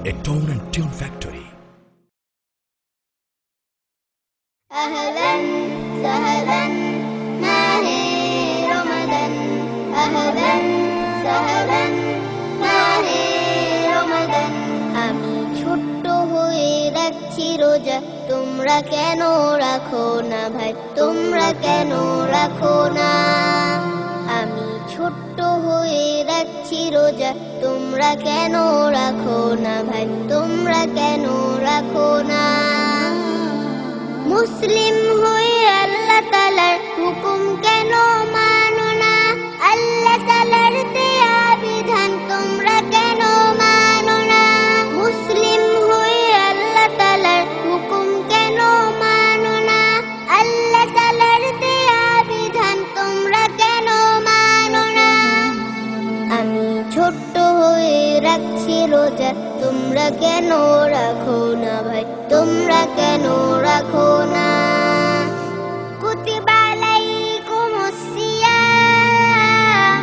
a tone and tune factory. أهلاً سهلاً মাহে রমাদান أهلاً سهلاً মাহে রমাদান আমি ছোট্ট হয়ে রাখছি রোজা তোমরা কেন রাখো না ভাই তোমরা কেন রাখো না আমি ছোট্ট হয়ে রাখছি রোজা তোমরা কেন রাখো না ভাই তোমরা কেন রাখো না মুসলিম হয়ে আল্লাহ তাআলার হুকুম কেন মানো না আল্লাহ তাআলার দেয়া বিধান তোমরা কেন মানো না মুসলিম হয়ে আল্লাহ তাআলার হুকুম কেন মানো না আল্লাহ তাআলার দেয়া বিধান তোমরা কেন মানো না আমি ছোট্ট হয়ে রাখছি রোজা তোমরা কেন রাখো না ভাই তোমরা কেন রাখো না কুতিবা আলাইকুমুস সিয়াম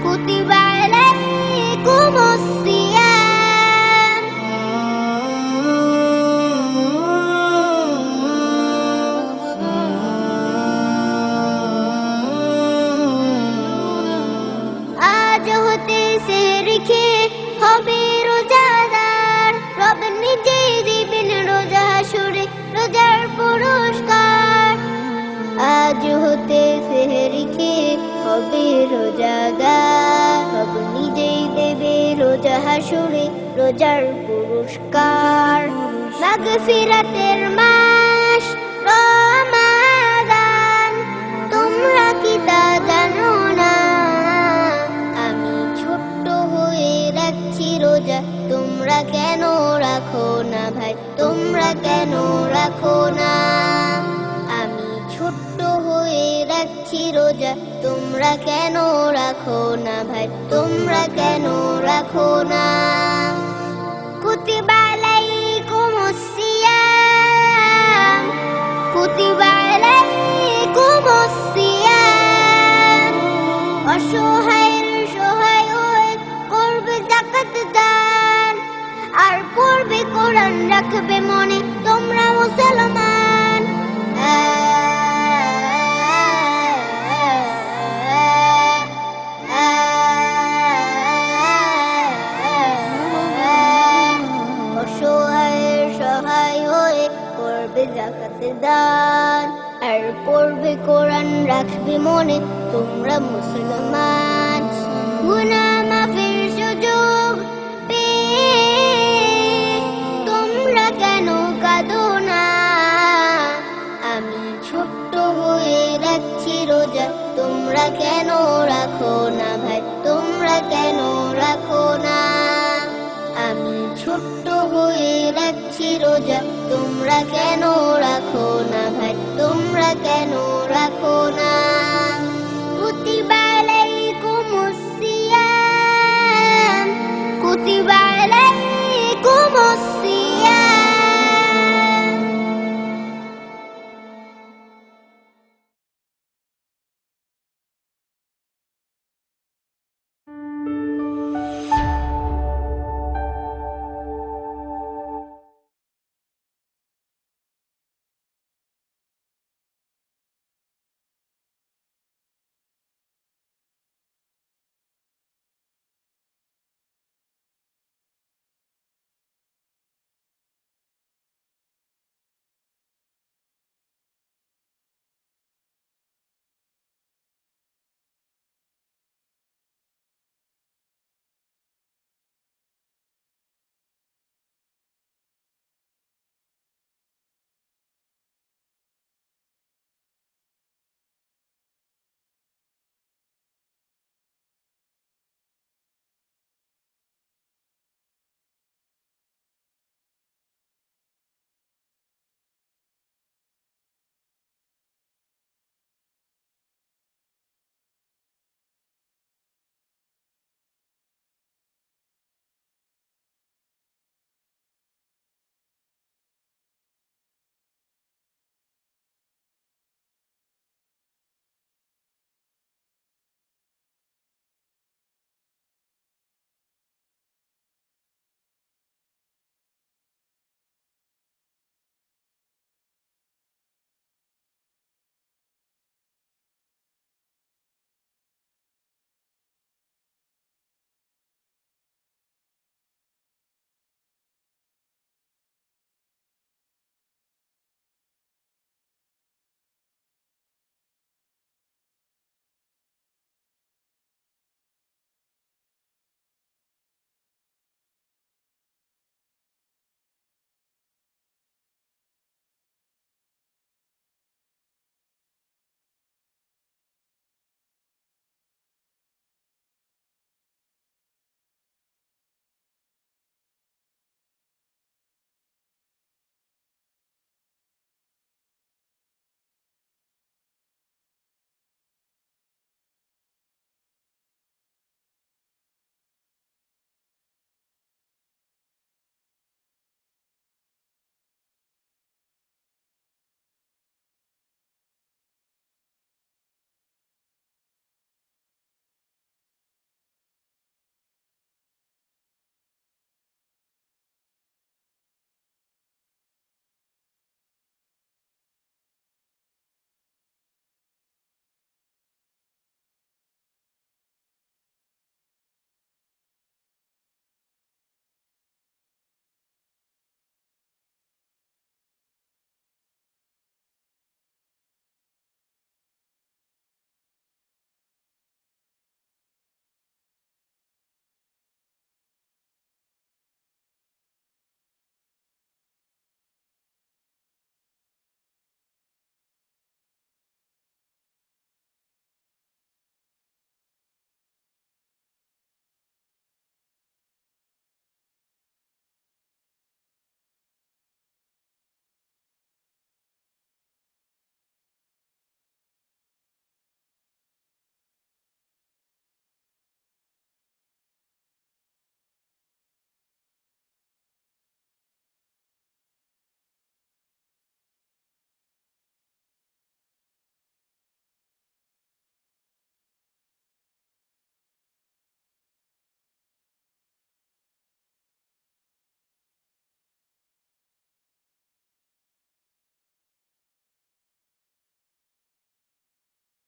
কুতিবা আলাইকুমুস সিয়াম আজ হতে সেহরি খেয়ে হবে রোজাদার রব নিজেই দিবেন রোজা হাসরে রোজার পুরস্কার আজ হতে সেহরি খেয়ে হবে রোজাদার রব নিজেই দেবে রোজা হাসরে রোজার পুরস্কার মাগফিরাতের মাস রমাদান তোমরা কি তা জানো না আমি ছোট্ট হয়ে রাখছি রোজা তোমরা কেন রাখো না ভাই তোমরা কেন রাখো না আমি ছোট্ট হয়ে রাখছি রোজা তোমরা কেন রাখো না ভাই তোমরা কেন রাখো না কুতিবা আলাইকুমুস সিয়াম কুতিবা আলাইকুমুস সিয়াম অসহায়ের সহায় হয়ে করবে যাকাত দান আর পড়বে কোরআন রাখবে মনে তোমরা মুসলমান অসহায়ের সহায় হয়ে করবে যাকাত দান আর পড়বে কোরআন রাখবে মনে তোমরা মুসলমান গুনাহ মাফের সুযোগ পেয়ে তোমরা কেন কাঁদো না আমি ছোট্ট হয়ে রাখছি রোজা তোমরা কেন রাখো না ভাই তোমরা কেন রাখো না আমি ছোট্ট হয়ে রাখছি রোজা তোমরা কেন রাখো না ভাই তোমরা কেন রাখো না